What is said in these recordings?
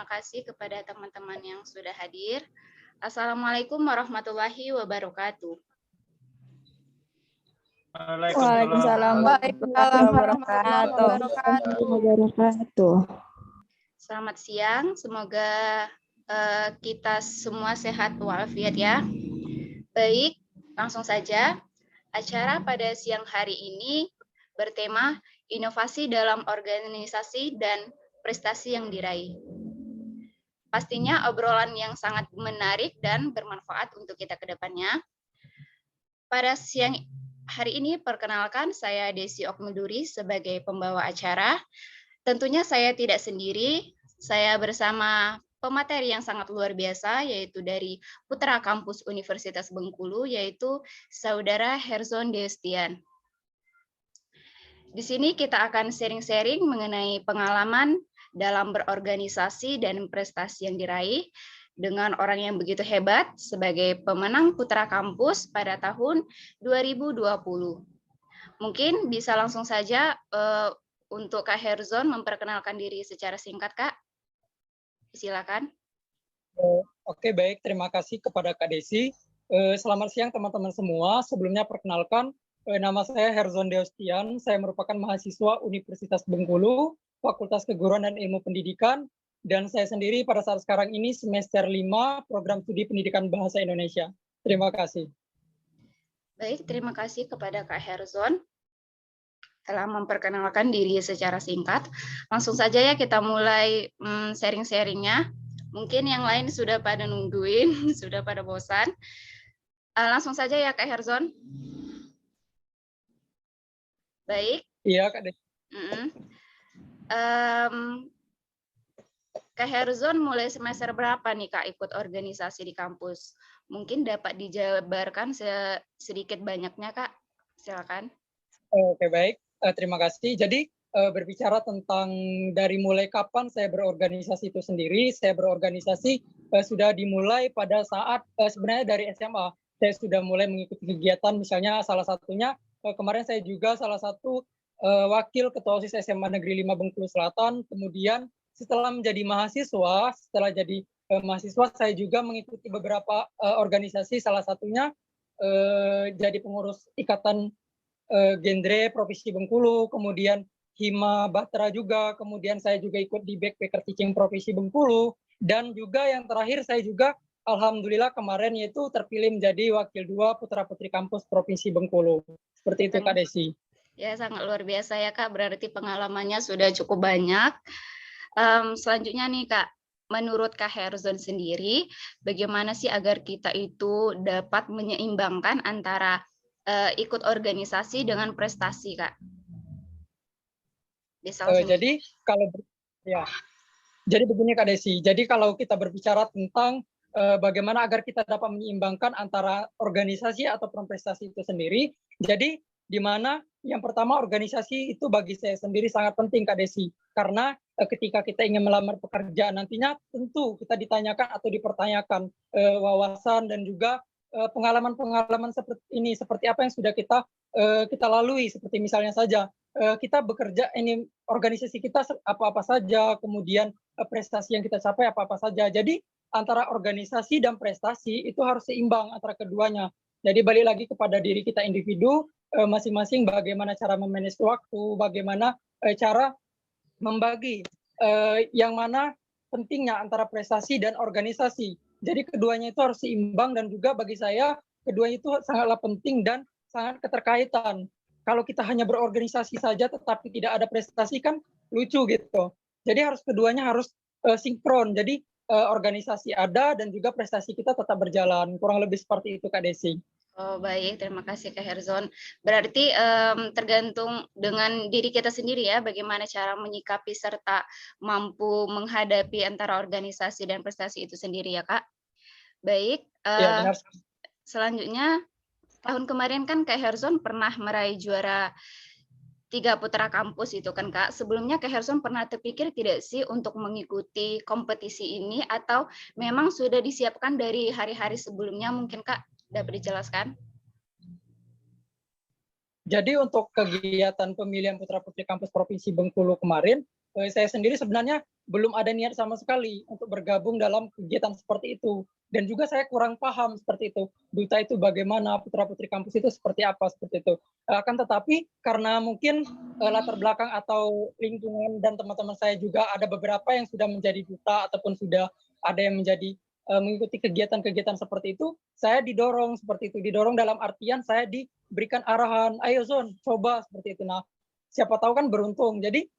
terima kasih kepada teman-teman yang sudah hadir. Assalamualaikum warahmatullahi wabarakatuh. Waalaikumsalam warahmatullahi wabarakatuh. Selamat siang, semoga kita semua sehat walafiat ya. Baik, langsung saja. Acara pada siang hari ini bertema inovasi dalam organisasi dan prestasi yang diraih. Pastinya obrolan yang sangat menarik dan bermanfaat untuk kita ke depannya. Pada siang hari ini, perkenalkan saya Desi Oknuduri sebagai pembawa acara. Tentunya saya tidak sendiri, saya bersama pemateri yang sangat luar biasa, yaitu dari Putra Kampus Universitas Bengkulu, yaitu Saudara Herzon Destian. Di sini kita akan sharing-sharing mengenai pengalaman dalam berorganisasi dan prestasi yang diraih dengan orang yang begitu hebat sebagai pemenang Putra Kampus pada tahun 2020. Mungkin bisa langsung saja untuk Kak Herzon memperkenalkan diri secara singkat, Kak. Silakan. Oke, baik. Terima kasih kepada Kak Desi. Selamat siang teman-teman semua. Sebelumnya perkenalkan, nama saya Herzon Destian. Saya merupakan mahasiswa Universitas Bengkulu, Fakultas Keguruan dan Ilmu Pendidikan. Dan saya sendiri pada saat sekarang ini semester 5 Program Studi Pendidikan Bahasa Indonesia. Terima kasih. Baik, terima kasih kepada Kak Herzon telah memperkenalkan diri secara singkat. Langsung saja ya kita mulai sharing-sharingnya. Mungkin yang lain sudah pada nungguin, sudah pada bosan. Langsung saja ya Kak Herzon. Baik. Iya Kak Desi. Kak Herzon mulai semester berapa nih Kak ikut organisasi di kampus? Mungkin dapat dijabarkan sedikit banyaknya Kak. Silakan. Oke, baik. Terima kasih. Jadi berbicara tentang dari mulai kapan saya berorganisasi itu sendiri, saya berorganisasi sudah dimulai pada saat sebenarnya dari SMA. Saya sudah mulai mengikuti kegiatan, misalnya salah satunya kemarin saya juga salah satu wakil ketua OSIS SMA Negeri 5 Bengkulu Selatan. Kemudian setelah menjadi mahasiswa, mahasiswa saya juga mengikuti beberapa organisasi, salah satunya jadi pengurus Ikatan Genre Provinsi Bengkulu, kemudian Hima Batra juga, kemudian saya juga ikut di Backpacker Teaching Provinsi Bengkulu, dan juga yang terakhir saya juga alhamdulillah kemarin yaitu terpilih menjadi Wakil 2 Putra Putri Kampus Provinsi Bengkulu. Seperti itu Kak Desi. Ya, sangat luar biasa ya Kak, berarti pengalamannya sudah cukup banyak. Selanjutnya nih Kak, menurut Kak Herzon sendiri, bagaimana sih agar kita itu dapat menyeimbangkan antara ikut organisasi dengan prestasi, Kak? Jadi begini Kak Desi. Jadi kalau kita berbicara tentang bagaimana agar kita dapat menyeimbangkan antara organisasi atau prestasi itu sendiri, jadi di mana yang pertama organisasi itu bagi saya sendiri sangat penting Kak Desi, karena ketika kita ingin melamar pekerjaan nantinya tentu kita ditanyakan atau dipertanyakan wawasan dan juga pengalaman-pengalaman seperti ini, seperti apa yang sudah kita lalui, seperti misalnya saja kita bekerja ini organisasi kita apa-apa saja, kemudian prestasi yang kita capai apa-apa saja. Jadi antara organisasi dan prestasi itu harus seimbang antara keduanya. Jadi balik lagi kepada diri kita individu masing-masing, bagaimana cara memanage waktu, bagaimana cara membagi yang mana pentingnya antara prestasi dan organisasi. Jadi keduanya itu harus seimbang, dan juga bagi saya keduanya itu sangatlah penting dan sangat keterkaitan. Kalau kita hanya berorganisasi saja tetapi tidak ada prestasi kan lucu gitu. Jadi keduanya harus sinkron. Jadi organisasi ada dan juga prestasi kita tetap berjalan. Kurang lebih seperti itu Kak Desi. Oh baik, terima kasih Kak Herzon. Berarti tergantung dengan diri kita sendiri ya, bagaimana cara menyikapi serta mampu menghadapi antara organisasi dan prestasi itu sendiri ya Kak. Baik, ya, benar. Selanjutnya tahun kemarin kan Kak Herzon pernah meraih juara 3 Putra Kampus itu kan Kak. Sebelumnya Kak Herzon pernah terpikir tidak sih untuk mengikuti kompetisi ini, atau memang sudah disiapkan dari hari-hari sebelumnya mungkin Kak? Dapat dijelaskan? Jadi untuk kegiatan pemilihan Putra Putri Kampus Provinsi Bengkulu kemarin, saya sendiri sebenarnya belum ada niat sama sekali untuk bergabung dalam kegiatan seperti itu. Dan juga saya kurang paham seperti itu. Duta itu bagaimana, putra-putri kampus itu seperti apa, seperti itu. Akan tetapi karena mungkin latar belakang atau lingkungan dan teman-teman saya juga ada beberapa yang sudah menjadi duta ataupun sudah ada yang menjadi mengikuti kegiatan-kegiatan seperti itu, saya didorong seperti itu. Didorong dalam artian saya diberikan arahan, ayo Zon, coba seperti itu. Nah, siapa tahu kan beruntung. Jadi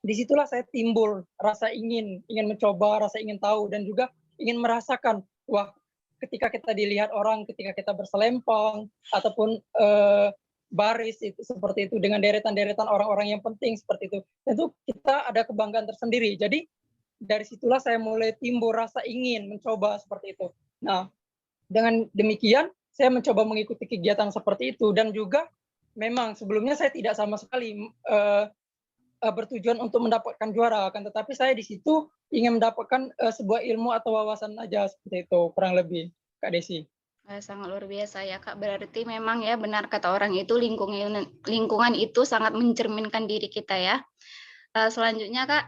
disitulah saya timbul rasa ingin mencoba, rasa ingin tahu, dan juga ingin merasakan, wah, ketika kita dilihat orang, ketika kita berselempang ataupun baris itu seperti itu dengan deretan-deretan orang-orang yang penting seperti itu, tentu kita ada kebanggaan tersendiri. Jadi dari situlah saya mulai timbul rasa ingin mencoba seperti itu. Nah, dengan demikian saya mencoba mengikuti kegiatan seperti itu, dan juga memang sebelumnya saya tidak sama sekali bertujuan untuk mendapatkan juara, akan tetapi saya di situ ingin mendapatkan sebuah ilmu atau wawasan aja seperti itu, kurang lebih, Kak Desi. Sangat luar biasa ya Kak. Berarti memang ya benar kata orang itu lingkungan itu sangat mencerminkan diri kita ya. Selanjutnya Kak,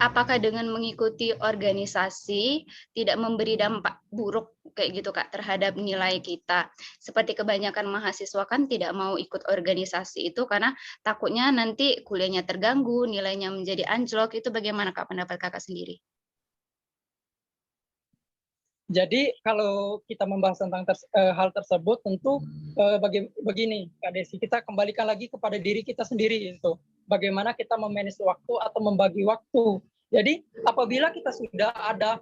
apakah dengan mengikuti organisasi tidak memberi dampak buruk kayak gitu Kak terhadap nilai kita? Seperti kebanyakan mahasiswa kan tidak mau ikut organisasi itu karena takutnya nanti kuliahnya terganggu, nilainya menjadi anjlok. Itu bagaimana Kak pendapat Kakak sendiri? Jadi kalau kita membahas tentang hal tersebut, tentu begini Kak Desi, kita kembalikan lagi kepada diri kita sendiri itu. Bagaimana kita memanage waktu atau membagi waktu. Jadi apabila kita sudah ada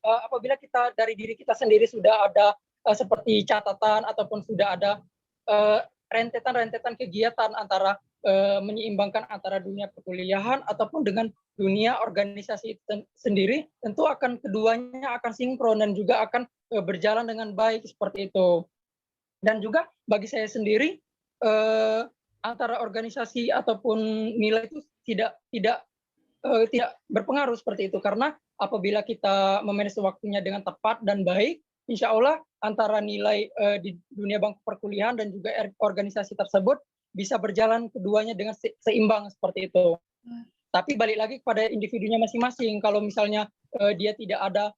apabila kita dari diri kita sendiri sudah ada seperti catatan ataupun sudah ada rentetan kegiatan antara menyeimbangkan antara dunia perkuliahan ataupun dengan dunia organisasi sendiri, tentu keduanya akan sinkron dan juga akan berjalan dengan baik seperti itu. Dan juga bagi saya sendiri antara organisasi ataupun nilai itu tidak berpengaruh seperti itu, karena apabila kita memanage waktunya dengan tepat dan baik, insya Allah antara nilai di dunia bangku perkuliahan dan juga organisasi tersebut bisa berjalan keduanya dengan seimbang seperti itu. Tapi balik lagi kepada individunya masing-masing. Kalau misalnya dia tidak ada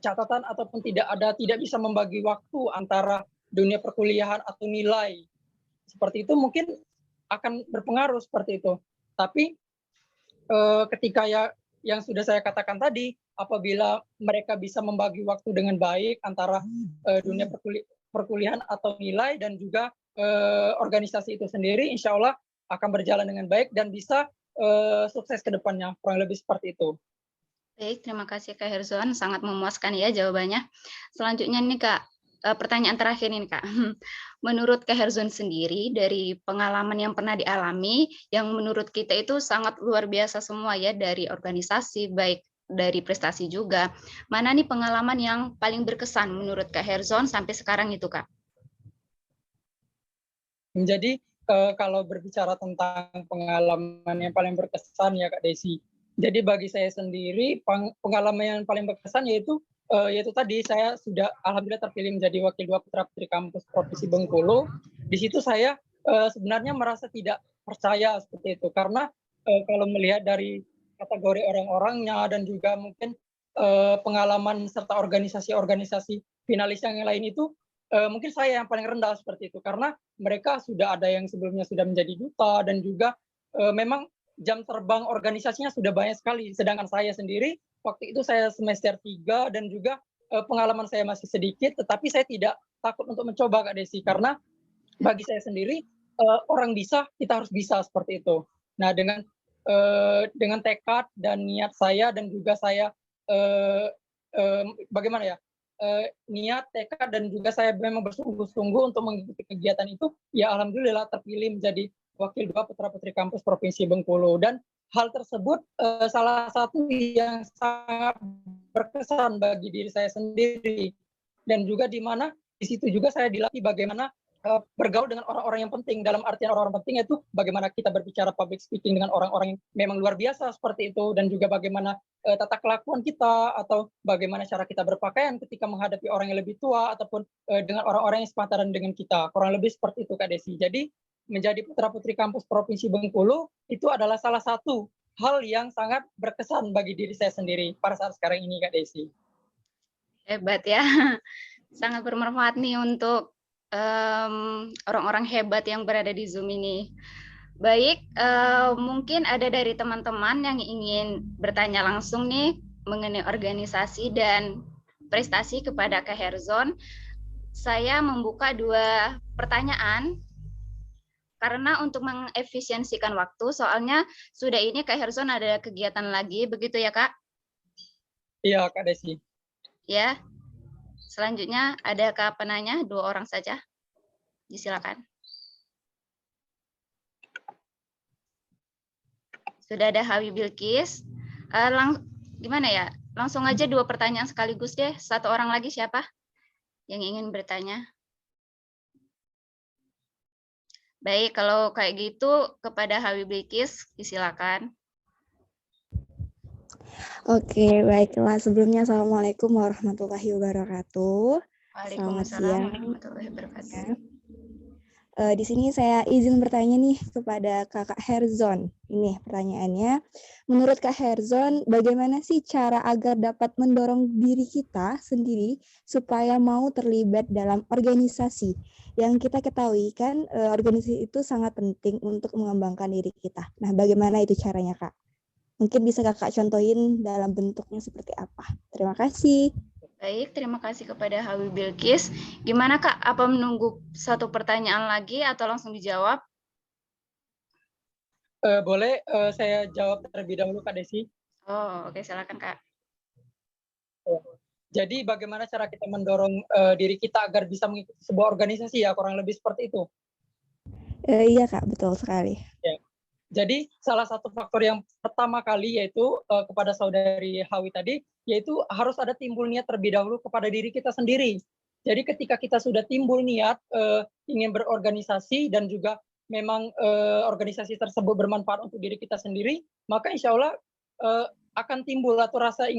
catatan ataupun tidak bisa membagi waktu antara dunia perkuliahan atau nilai seperti itu, mungkin akan berpengaruh seperti itu. Tapi ketika yang sudah saya katakan tadi, apabila mereka bisa membagi waktu dengan baik antara dunia perkuliahan atau nilai dan juga organisasi itu sendiri, insya Allah akan berjalan dengan baik dan bisa sukses ke depannya, kurang lebih seperti itu. Baik, terima kasih Kak Herzon, sangat memuaskan ya jawabannya. Selanjutnya nih Kak, pertanyaan terakhir ini Kak. Menurut Kak Herzon sendiri, dari pengalaman yang pernah dialami, yang menurut kita itu sangat luar biasa semua ya, dari organisasi, baik dari prestasi juga. Mana nih pengalaman yang paling berkesan menurut Kak Herzon sampai sekarang itu Kak? Jadi kalau berbicara tentang pengalaman yang paling berkesan ya Kak Desi, jadi bagi saya sendiri pengalaman yang paling berkesan yaitu tadi saya sudah alhamdulillah terpilih menjadi wakil 2 putra putri kampus Provinsi Bengkulu. Di situ saya sebenarnya merasa tidak percaya seperti itu, karena kalau melihat dari kategori orang-orangnya dan juga mungkin pengalaman serta organisasi-organisasi finalis yang lain itu, mungkin saya yang paling rendah seperti itu, karena mereka sudah ada yang sebelumnya sudah menjadi duta dan juga memang jam terbang organisasinya sudah banyak sekali. Sedangkan saya sendiri waktu itu saya semester 3 dan juga pengalaman saya masih sedikit, tetapi saya tidak takut untuk mencoba Kak Desi, karena bagi saya sendiri orang bisa, kita harus bisa seperti itu. Nah, dengan tekad dan niat saya dan juga saya bagaimana ya, niat, tekad, dan juga saya memang bersungguh-sungguh untuk mengikuti kegiatan itu, ya alhamdulillah terpilih menjadi wakil 2 putra putri kampus Provinsi Bengkulu. Dan hal tersebut salah satu yang sangat berkesan bagi diri saya sendiri, dan juga di mana di situ juga saya dilatih bagaimana bergaul dengan orang-orang yang penting. Dalam artian orang-orang penting itu bagaimana kita berbicara public speaking dengan orang-orang yang memang luar biasa seperti itu, dan juga bagaimana tata kelakuan kita atau bagaimana cara kita berpakaian ketika menghadapi orang yang lebih tua ataupun dengan orang-orang yang sepantaran dengan kita. Kurang lebih seperti itu Kak Desi. Jadi menjadi putra-putri kampus Provinsi Bengkulu itu adalah salah satu hal yang sangat berkesan bagi diri saya sendiri pada saat sekarang ini, Kak Desi. Hebat ya, sangat bermanfaat nih untuk orang-orang hebat yang berada di Zoom ini. Baik, mungkin ada dari teman-teman yang ingin bertanya langsung nih mengenai organisasi dan prestasi kepada Kak Herzon. Saya membuka 2 pertanyaan karena untuk mengefisiensikan waktu, soalnya sudah ini Kak Herzon ada kegiatan lagi, begitu ya Kak? Iya, Kak Desi. Ya, selanjutnya ada Kak penanya, 2 orang saja. Silakan. Sudah ada Hawi Bilkis. Gimana ya? Langsung aja 2 pertanyaan sekaligus deh. 1 orang lagi siapa yang ingin bertanya? Baik, kalau kayak gitu kepada Hawi Bilkis, silakan. Oke, baiklah. Sebelumnya Assalamualaikum warahmatullahi wabarakatuh. Waalaikumsalam warahmatullahi wabarakatuh. Di sini saya izin bertanya nih kepada Kakak Herzon. Ini pertanyaannya, menurut Kak Herzon, bagaimana sih cara agar dapat mendorong diri kita sendiri supaya mau terlibat dalam organisasi? Yang kita ketahui kan organisasi itu sangat penting untuk mengembangkan diri kita. Nah, bagaimana itu caranya, Kak? Mungkin bisa Kakak contohin dalam bentuknya seperti apa? Terima kasih. Baik, terima kasih kepada Hawi Bilkis. Gimana Kak, apa menunggu 1 pertanyaan lagi atau langsung dijawab? Boleh saya jawab terlebih dahulu, Kak Desi? Oh, oke, silakan Kak. Jadi bagaimana cara kita mendorong diri kita agar bisa mengikuti sebuah organisasi ya, kurang lebih seperti itu? Iya Kak, betul sekali. Ya. Jadi salah satu faktor yang pertama kali yaitu kepada saudari Hawi tadi, yaitu harus ada timbul niat terlebih dahulu kepada diri kita sendiri. Jadi ketika kita sudah timbul niat ingin berorganisasi dan juga memang organisasi tersebut bermanfaat untuk diri kita sendiri, maka insya Allah akan timbul atau rasa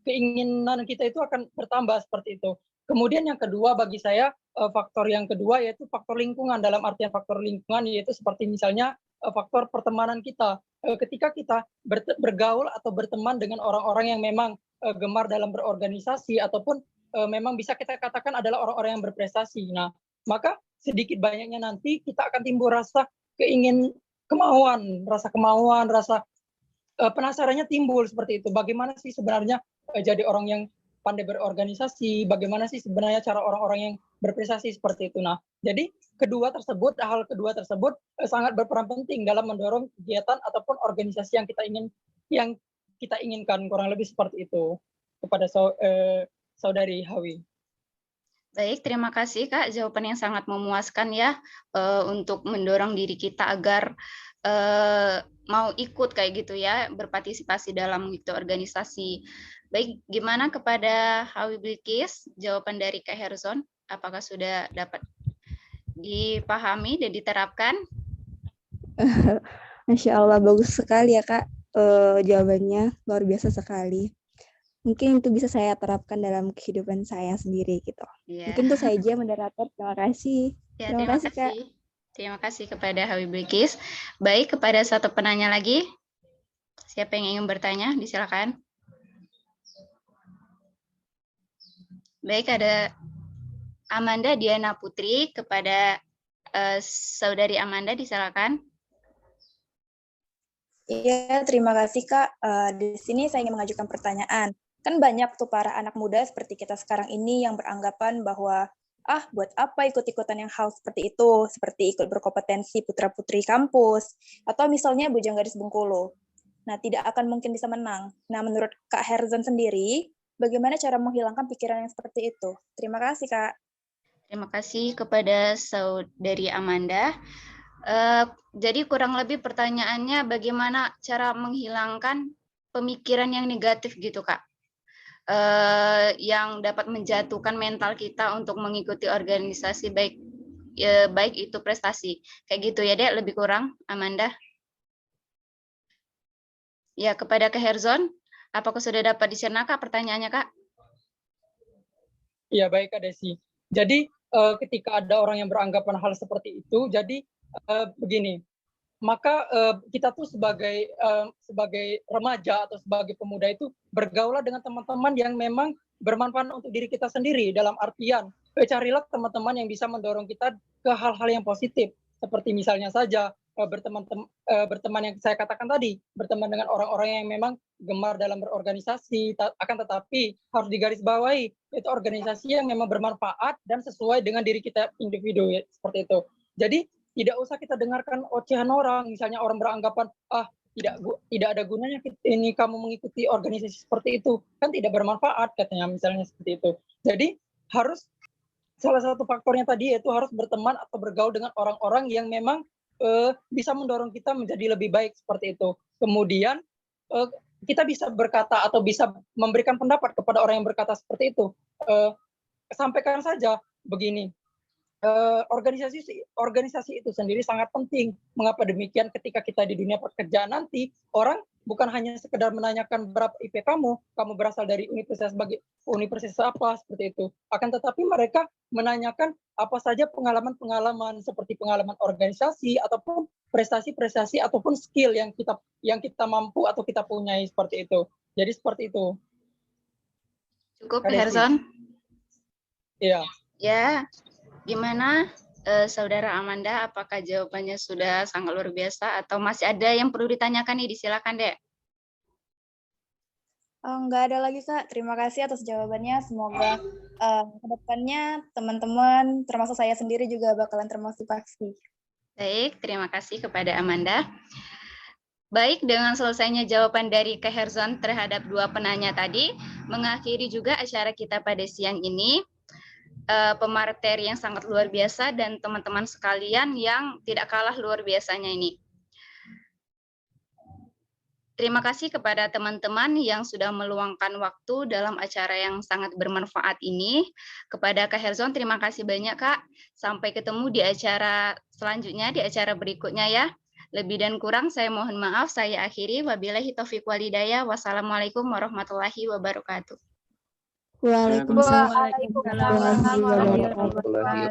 keinginan kita itu akan bertambah seperti itu. Kemudian yang kedua bagi saya, faktor yang kedua yaitu faktor lingkungan. Dalam artian faktor lingkungan yaitu seperti misalnya faktor pertemanan kita. Ketika kita bergaul atau berteman dengan orang-orang yang memang gemar dalam berorganisasi ataupun memang bisa kita katakan adalah orang-orang yang berprestasi. Nah, maka sedikit banyaknya nanti kita akan timbul rasa kemauan, rasa penasarannya timbul seperti itu. Bagaimana sih sebenarnya jadi orang yang pandai berorganisasi, bagaimana sih sebenarnya cara orang-orang yang berprestasi seperti itu. Nah, jadi hal kedua tersebut sangat berperan penting dalam mendorong kegiatan ataupun organisasi yang kita inginkan, kurang lebih seperti itu kepada saudari Hawi. Baik, terima kasih Kak, jawaban yang sangat memuaskan ya untuk mendorong diri kita agar mau ikut kayak gitu ya, berpartisipasi dalam gitu organisasi. Baik, gimana kepada Hawi Bilkis, jawaban dari Kak Herzon, apakah sudah dapat dipahami dan diterapkan? Masya Allah, bagus sekali ya Kak, jawabannya luar biasa sekali. Mungkin itu bisa saya terapkan dalam kehidupan saya sendiri gitu. Yeah. Mungkin itu saja moderator, terima kasih. Ya, terima kasih Kak. Terima kasih kepada Hawi Bilkis. Baik, kepada 1 penanya lagi. Siapa yang ingin bertanya? Disilakan. Baik, ada Amanda Diana Putri. Kepada saudari Amanda, disilakan. Iya, terima kasih Kak. Di sini saya ingin mengajukan pertanyaan. Kan banyak tuh para anak muda seperti kita sekarang ini yang beranggapan bahwa buat apa ikut-ikutan yang hal seperti itu, seperti ikut berkompetensi putra-putri kampus, atau misalnya Bujang Gadis Bengkulu. Nah, tidak akan mungkin bisa menang. Nah, menurut Kak Herzon sendiri, bagaimana cara menghilangkan pikiran yang seperti itu? Terima kasih, Kak. Terima kasih kepada saudari Amanda. Jadi kurang lebih pertanyaannya bagaimana cara menghilangkan pemikiran yang negatif gitu Kak, yang dapat menjatuhkan mental kita untuk mengikuti organisasi baik itu prestasi kayak gitu ya Dek, lebih kurang Amanda. Ya, kepada Kak Herzon, apakah sudah dapat dicerna Kak pertanyaannya Kak? Iya, baik Kak Desi. Jadi ketika ada orang yang beranggapan hal seperti itu, jadi begini, maka kita tuh sebagai remaja atau sebagai pemuda itu bergaulah dengan teman-teman yang memang bermanfaat untuk diri kita sendiri, dalam artian carilah teman-teman yang bisa mendorong kita ke hal-hal yang positif, seperti misalnya saja berteman yang saya katakan tadi, berteman dengan orang-orang yang memang gemar dalam berorganisasi, akan tetapi harus digarisbawahi itu organisasi yang memang bermanfaat dan sesuai dengan diri kita individu, ya, seperti itu. Jadi tidak usah kita dengarkan ocehan orang, misalnya orang beranggapan tidak ada gunanya ini kamu mengikuti organisasi seperti itu, kan tidak bermanfaat katanya, misalnya seperti itu. Jadi harus salah satu faktornya tadi yaitu harus berteman atau bergaul dengan orang-orang yang memang bisa mendorong kita menjadi lebih baik, seperti itu. Kemudian kita bisa berkata atau bisa memberikan pendapat kepada orang yang berkata seperti itu. Sampaikan saja begini, organisasi itu sendiri sangat penting. Mengapa demikian? Ketika kita di dunia pekerjaan nanti, orang bukan hanya sekedar menanyakan berapa IP kamu berasal dari universitas apa, seperti itu. Akan tetapi mereka menanyakan apa saja pengalaman-pengalaman seperti pengalaman organisasi ataupun prestasi-prestasi ataupun skill yang kita mampu atau kita punyai, seperti itu. Jadi seperti itu. Cukup, Herzon? Iya. Ya. Gimana Saudara Amanda, apakah jawabannya sudah sangat luar biasa atau masih ada yang perlu ditanyakan nih? Silakan, Dek. Nggak ada lagi, Kak. Terima kasih atas jawabannya. Semoga ke depannya teman-teman, termasuk saya sendiri juga bakalan termotivasi. Baik, terima kasih kepada Amanda. Baik, dengan selesainya jawaban dari Kak Herzon terhadap dua penanya tadi, mengakhiri juga acara kita pada siang ini. Pemateri yang sangat luar biasa dan teman-teman sekalian yang tidak kalah luar biasanya ini. Terima kasih kepada teman-teman yang sudah meluangkan waktu dalam acara yang sangat bermanfaat ini. Kepada Kak Herzon, terima kasih banyak, Kak. Sampai ketemu di acara selanjutnya, di acara berikutnya ya. Lebih dan kurang saya mohon maaf, saya akhiri. Wabillahi taufiq walhidayah. Wassalamualaikum warahmatullahi wabarakatuh. Waalaikumsalam warahmatullahi wabarakatuh.